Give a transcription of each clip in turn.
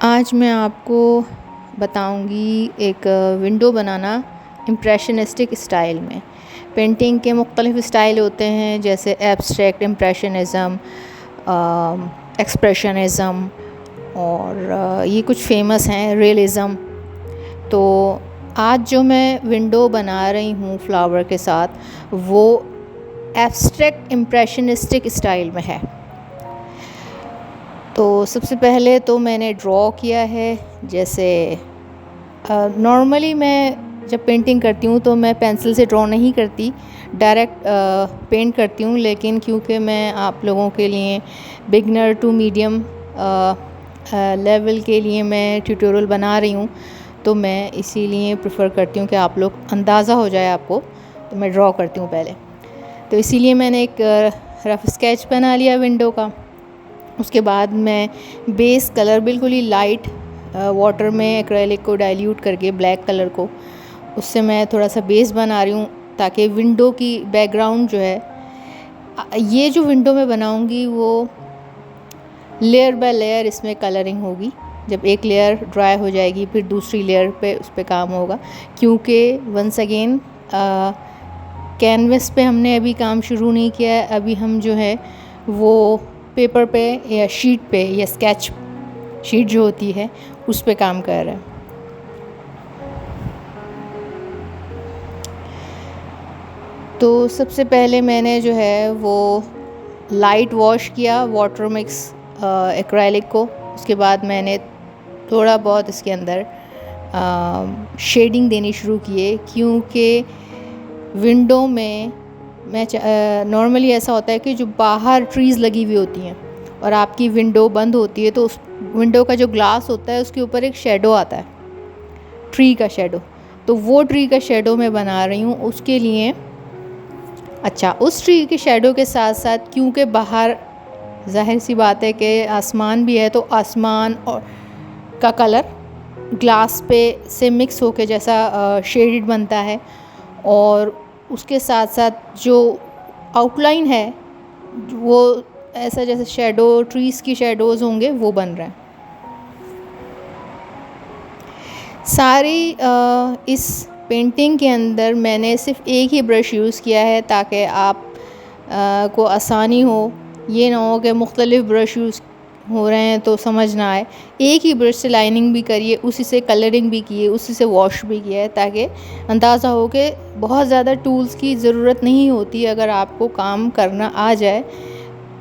आज मैं आपको बताऊंगी एक विंडो बनाना इम्प्रेशनिस्टिक स्टाइल में। पेंटिंग के मुख्तलिफ़ स्टाइल होते हैं, जैसे एब्स्ट्रैक्ट इम्प्रेशनिज़म, एक्सप्रेशनिज़म और ये कुछ फेमस हैं, रियलिज़म। तो आज जो मैं विंडो बना रही हूँ फ्लावर के साथ, वो एब्स्ट्रैक्ट इम्प्रेशनिस्टिक स्टाइल में है। तो सबसे पहले तो मैंने ड्रॉ किया है। जैसे नॉर्मली मैं जब पेंटिंग करती हूँ तो मैं पेंसिल से ड्रॉ नहीं करती, डायरेक्ट पेंट करती हूँ। लेकिन क्योंकि मैं आप लोगों के लिए बिगनर टू मीडियम लेवल के लिए मैं ट्यूटोरियल बना रही हूँ, तो मैं इसीलिए प्रेफर करती हूँ कि आप लोग अंदाज़ा हो जाए आपको, तो मैं ड्रॉ करती हूँ पहले। तो इसीलिए मैंने एक रफ़ स्केच बना लिया विंडो का। उसके बाद मैं बेस कलर बिल्कुल ही लाइट वाटर में एक्रेलिक को डाइल्यूट करके ब्लैक कलर को, उससे मैं थोड़ा सा बेस बना रही हूँ, ताकि विंडो की बैकग्राउंड जो है, ये जो विंडो मैं बनाऊँगी वो लेयर बाय लेयर इसमें कलरिंग होगी। जब एक लेयर ड्राई हो जाएगी फिर दूसरी लेयर पे उस पर काम होगा, क्योंकि वंस अगेन कैनवस पे हमने अभी काम शुरू नहीं किया है। अभी हम जो है वो पेपर पे या शीट पे या स्केच शीट जो होती है उस पे काम कर रहे हैं। तो सबसे पहले मैंने जो है वो लाइट वॉश किया वाटर मिक्स एक्रेलिक को। उसके बाद मैंने थोड़ा बहुत इसके अंदर शेडिंग देनी शुरू किए, क्योंकि विंडो में मैं नॉर्मली ऐसा होता है कि जो बाहर ट्रीज़ लगी हुई होती हैं और आपकी विंडो बंद होती है, तो उस विंडो का जो ग्लास होता है उसके ऊपर एक शेडो आता है, ट्री का शेडो। तो वो ट्री का शेडो मैं बना रही हूँ उसके लिए। अच्छा, उस ट्री के शेडो के साथ साथ, क्योंकि बाहर जाहिर सी बात है कि आसमान भी है, तो आसमान और का कलर ग्लास पे से मिक्स होके जैसा शेडेड बनता है, और उसके साथ साथ जो आउटलाइन है वो ऐसा जैसे शेडो ट्रीज़ की शेडोज़ होंगे वो बन रहा है। सारी इस पेंटिंग के अंदर मैंने सिर्फ एक ही ब्रश यूज़ किया है, ताकि आप को आसानी हो। ये ना हो कि मुख्तलिफ़ ब्रश यूज़ हो रहे हैं तो समझ ना आए। एक ही ब्रश से लाइनिंग भी करिए, उसी से कलरिंग भी किए, उसी से वॉश भी किया है, ताकि अंदाज़ा हो कि बहुत ज़्यादा टूल्स की ज़रूरत नहीं होती। अगर आपको काम करना आ जाए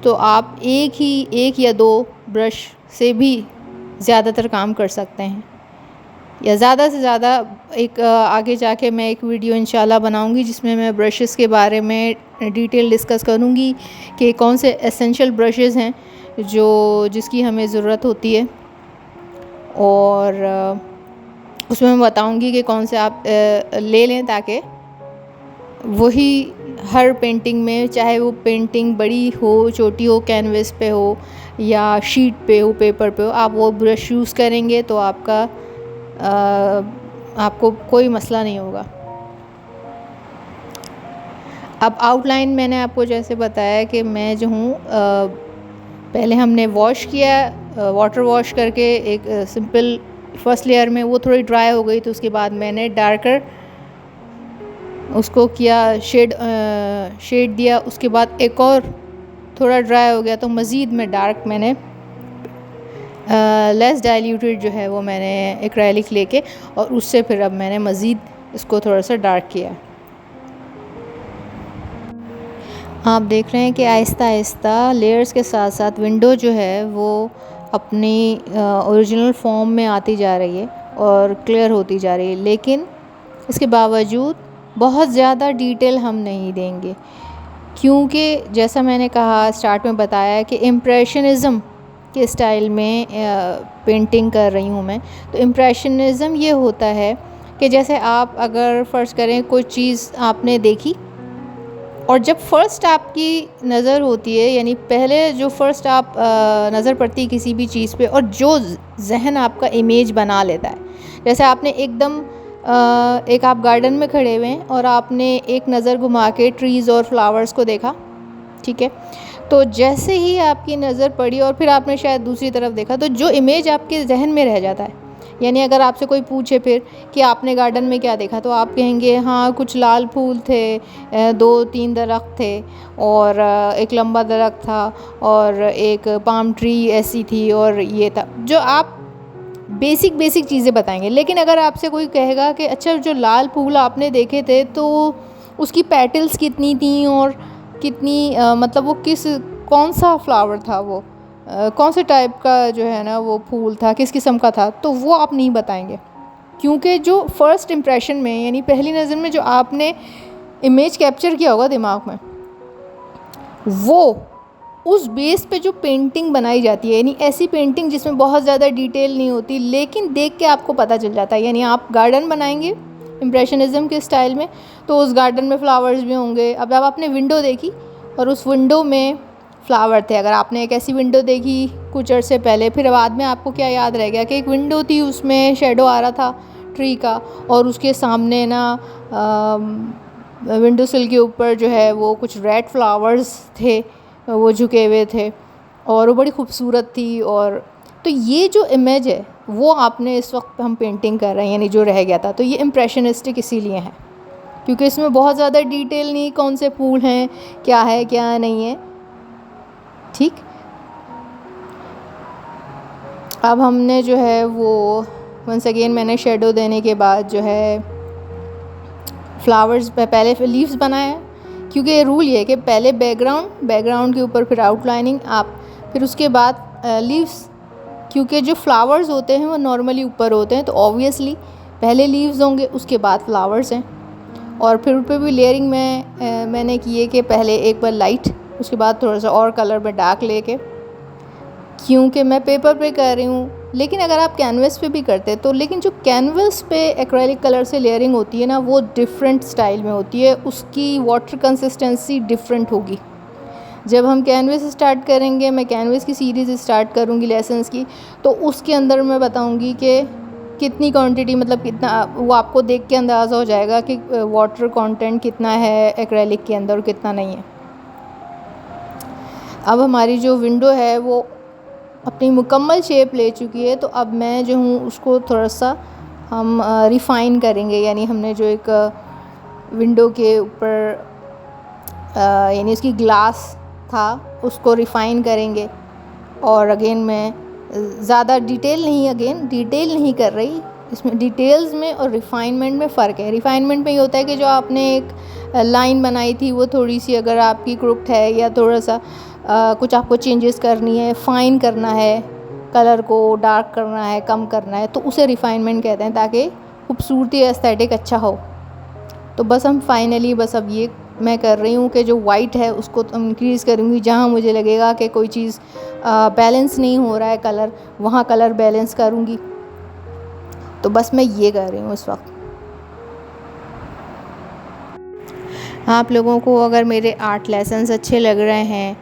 तो आप एक या दो ब्रश से भी ज़्यादातर काम कर सकते हैं, या ज़्यादा से ज़्यादा एक आगे जाके मैं एक वीडियो इंशाल्लाह बनाऊंगी जिसमें मैं ब्रशेस के बारे में डिटेल डिस्कस करूंगी कि कौन से एसेंशियल ब्रशेस हैं जिसकी हमें ज़रूरत होती है, और उसमें मैं बताऊंगी कि कौन से आप ले लें, ताकि वही हर पेंटिंग में, चाहे वो पेंटिंग बड़ी हो छोटी हो, कैनवस पे हो या शीट पे हो, पेपर पे हो, आप वो ब्रश यूज़ करेंगे तो आपको कोई मसला नहीं होगा। अब आउटलाइन मैंने आपको जैसे बताया कि मैं जो हूँ, पहले हमने वॉश किया वाटर वॉश करके, एक सिंपल फर्स्ट लेयर में वो थोड़ी ड्राई हो गई, तो उसके बाद मैंने डार्कर उसको किया, शेड दिया। उसके बाद एक और थोड़ा ड्राई हो गया तो मज़ीद में डार्क मैंने लेस डाइल्यूटेड जो है वो मैंने एक्रेलिक लेके, और उससे फिर अब मैंने मज़ीद इसको थोड़ा सा डार्क किया। आप देख रहे हैं कि आहिस्ता आहिस्ता लेयर्स के साथ साथ विंडो जो है वो अपनी ओरिजिनल फॉर्म में आती जा रही है और क्लियर होती जा रही है। लेकिन इसके बावजूद बहुत ज़्यादा डिटेल हम नहीं देंगे, क्योंकि जैसा मैंने कहा, स्टार्ट में बताया कि इम्प्रेशनिज़म के स्टाइल में पेंटिंग कर रही हूँ मैं। तो इम्प्रेशनिज़म ये होता है कि जैसे आप अगर फ़र्ज़ करें कोई चीज़ आपने देखी, और जब फ़र्स्ट आपकी नज़र होती है, यानी पहले जो फ़र्स्ट आप नज़र पड़ती है किसी भी चीज़ पे, और जो जहन आपका इमेज बना लेता है, जैसे आपने एकदम एक आप गार्डन में खड़े हुए हैं और आपने एक नज़र घुमा के ट्रीज़ और फ्लावर्स को देखा, ठीक है। तो जैसे ही आपकी नज़र पड़ी और फिर आपने शायद दूसरी तरफ देखा, तो जो इमेज आपके जहन में रह जाता है, यानी अगर आपसे कोई पूछे फिर कि आपने गार्डन में क्या देखा, तो आप कहेंगे हाँ कुछ लाल फूल थे, 2-3 दरख्त थे, और एक लंबा दरख्त था, और एक पाम ट्री ऐसी थी, और ये था। जो आप बेसिक चीज़ें बताएंगे। लेकिन अगर आपसे कोई कहेगा कि अच्छा जो लाल फूल आपने देखे थे तो उसकी पेटल्स कितनी थी, और कितनी मतलब वो कौन सा फ्लावर था, वो कौन से टाइप का जो है ना वो फूल था, किस किस्म का था, तो वो आप नहीं बताएंगे। क्योंकि जो फ़र्स्ट इम्प्रेशन में, यानी पहली नज़र में जो आपने इमेज कैप्चर किया होगा दिमाग में, वो उस बेस पे जो पेंटिंग बनाई जाती है, यानी ऐसी पेंटिंग जिसमें बहुत ज़्यादा डिटेल नहीं होती, लेकिन देख के आपको पता चल जाता है। यानी आप गार्डन बनाएंगे इम्प्रेशनिज़म के स्टाइल में, तो उस गार्डन में फ़्लावर्स भी होंगे। अब आपने विंडो देखी और उस विंडो में फ़्लावर थे। अगर आपने एक ऐसी विंडो देखी कुछ अर्से पहले, फिर बाद में आपको क्या याद रह गया कि एक विंडो थी, उसमें शेडो आ रहा था ट्री का, और उसके सामने ना विंडो सिल के ऊपर जो है वो कुछ रेड फ्लावर्स थे, वो झुके हुए थे, और वो बड़ी खूबसूरत थी। और तो ये जो इमेज है वो आपने इस वक्त हम पेंटिंग कर रहे हैं, यानी जो रह गया था। तो ये इम्प्रेशनिस्टिक इसीलिए है क्योंकि इसमें बहुत ज़्यादा डिटेल नहीं, कौन से फूल हैं, क्या है क्या नहीं है। ठीक, अब हमने जो है वो वंस अगेन मैंने शेडो देने के बाद जो है फ्लावर्स पहले लीव्स बनाए, क्योंकि ये रूल ये है कि पहले बैकग्राउंड के ऊपर फिर आउटलाइनिंग आप, फिर उसके बाद लीव्स। क्योंकि जो फ्लावर्स होते हैं वो नॉर्मली ऊपर होते हैं, तो ऑब्वियसली पहले लीव्स होंगे, उसके बाद फ्लावर्स हैं। और फिर उन पर भी लेयरिंग में मैंने की है कि पहले एक बार लाइट, उसके बाद थोड़ा सा और कलर में डार्क लेके, क्योंकि मैं पेपर पे कर रही हूँ। लेकिन अगर आप कैनवस पे भी करते तो, लेकिन जो कैनवस पे एक्रेलिक कलर से लेयरिंग होती है ना, वो डिफरेंट स्टाइल में होती है, उसकी वाटर कंसिस्टेंसी डिफरेंट होगी। जब हम कैनवस स्टार्ट करेंगे, मैं कैनवस की सीरीज़ स्टार्ट करूँगी लेसन्स की, तो उसके अंदर मैं बताऊँगी कि कितनी क्वांटिटी, मतलब कितना, वो आपको देख के अंदाज़ा हो जाएगा कि वाटर कंटेंट कितना है एक्रेलिक के अंदर और कितना नहीं है। अब हमारी जो विंडो है वो अपनी मुकम्मल शेप ले चुकी है, तो अब मैं जो हूँ उसको थोड़ा सा हम रिफ़ाइन करेंगे। यानी हमने जो एक विंडो के ऊपर यानी उसकी ग्लास था उसको रिफ़ाइन करेंगे। और अगेन मैं ज़्यादा डिटेल नहीं कर रही, इसमें डिटेल्स में और रिफ़ाइनमेंट में फ़र्क है। रिफ़ाइनमेंट में ये होता है कि जो आपने एक लाइन बनाई थी वो थोड़ी सी अगर आपकी क्रुक्ड है या थोड़ा सा कुछ आपको चेंजेस करनी है, फ़ाइन करना है, कलर को डार्क करना है, कम करना है, तो उसे रिफ़ाइनमेंट कहते हैं, ताकि खूबसूरती एस्थेटिक अच्छा हो। तो बस हम फाइनली बस अब ये मैं कर रही हूँ कि जो वाइट है उसको इंक्रीज़ करूँगी, जहाँ मुझे लगेगा कि कोई चीज़ बैलेंस नहीं हो रहा है कलर, वहाँ कलर बैलेंस करूँगी। तो बस मैं ये कर रही हूँ इस वक्त। आप लोगों को अगर मेरे आर्ट लेसन्स अच्छे लग रहे हैं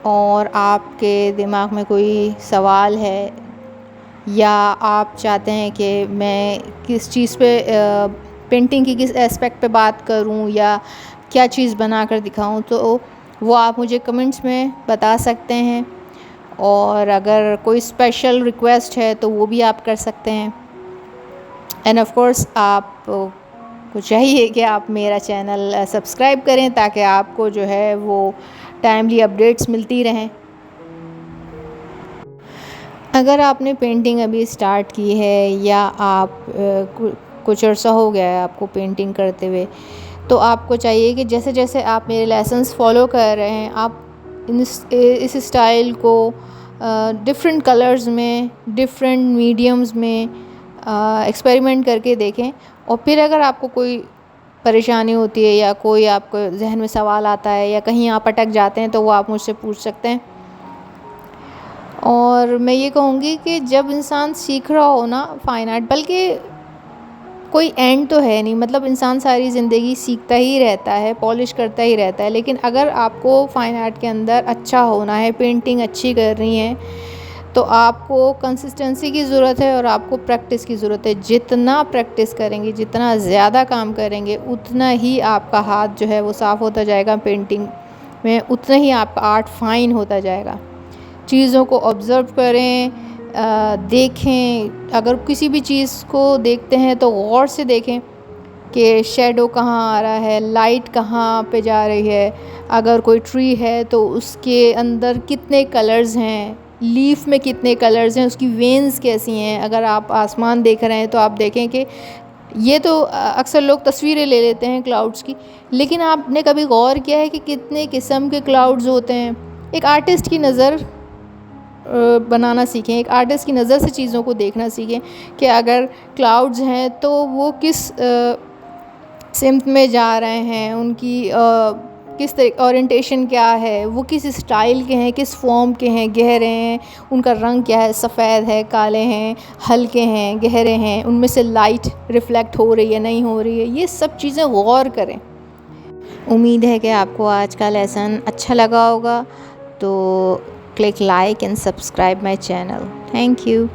और आपके दिमाग में कोई सवाल है, या आप चाहते हैं कि मैं किस चीज़ पे पेंटिंग की किस एस्पेक्ट पे बात करूं या क्या चीज़ बना कर दिखाऊं, तो वो आप मुझे कमेंट्स में बता सकते हैं। और अगर कोई स्पेशल रिक्वेस्ट है तो वो भी आप कर सकते हैं। एंड ऑफ कोर्स आप को चाहिए कि आप मेरा चैनल सब्सक्राइब करें, ताकि आपको जो है वो टाइमली अपडेट्स मिलती रहें। अगर आपने पेंटिंग अभी स्टार्ट की है या आप कुछ अर्सा हो गया है आपको पेंटिंग करते हुए, तो आपको चाहिए कि जैसे जैसे आप मेरे लेसन्स फॉलो कर रहे हैं, आप इस स्टाइल को डिफरेंट कलर्स में, डिफरेंट मीडियम्स में एक्सपेरिमेंट करके देखें। और फिर अगर आपको कोई परेशानी होती है या कोई आपको जहन में सवाल आता है या कहीं आप अटक जाते हैं, तो वो आप मुझसे पूछ सकते हैं। और मैं ये कहूँगी कि जब इंसान सीख रहा हो ना फ़ाइन आर्ट, बल्कि कोई एंड तो है नहीं, मतलब इंसान सारी ज़िंदगी सीखता ही रहता है, पॉलिश करता ही रहता है। लेकिन अगर आपको फ़ाइन आर्ट के अंदर अच्छा होना है, पेंटिंग अच्छी करनी है, तो आपको कंसिस्टेंसी की ज़रूरत है और आपको प्रैक्टिस की ज़रूरत है। जितना प्रैक्टिस करेंगे, जितना ज़्यादा काम करेंगे, उतना ही आपका हाथ जो है वो साफ़ होता जाएगा पेंटिंग में उतना ही आपका आर्ट फाइन होता जाएगा। चीज़ों को ऑब्ज़र्व करें, देखें। अगर किसी भी चीज़ को देखते हैं तो गौर से देखें कि शैडो कहाँ आ रहा है, लाइट कहाँ पे जा रही है। अगर कोई ट्री है तो उसके अंदर कितने कलर्स हैं, लीफ में कितने कलर्स हैं, उसकी वेन्स कैसी हैं। अगर आप आसमान देख रहे हैं तो आप देखें कि ये तो अक्सर लोग तस्वीरें ले लेते हैं क्लाउड्स की, लेकिन आपने कभी गौर किया है कि कितने किस्म के क्लाउड्स होते हैं। एक आर्टिस्ट की नज़र बनाना सीखें, एक आर्टिस्ट की नज़र से चीज़ों को देखना सीखें कि अगर क्लाउड्स हैं तो वो किस सिमत में जा रहे हैं, उनकी किस तरह ओरिएंटेशन क्या है, वो किस स्टाइल के हैं, किस फॉर्म के हैं, गहरे हैं, उनका रंग क्या है, सफ़ेद है, काले हैं, हल्के हैं, गहरे हैं, उनमें से लाइट रिफ़्लेक्ट हो रही है, नहीं हो रही है। ये सब चीज़ें गौर करें। उम्मीद है कि आपको आज का लेसन अच्छा लगा होगा, तो click like and subscribe my channel. Thank you.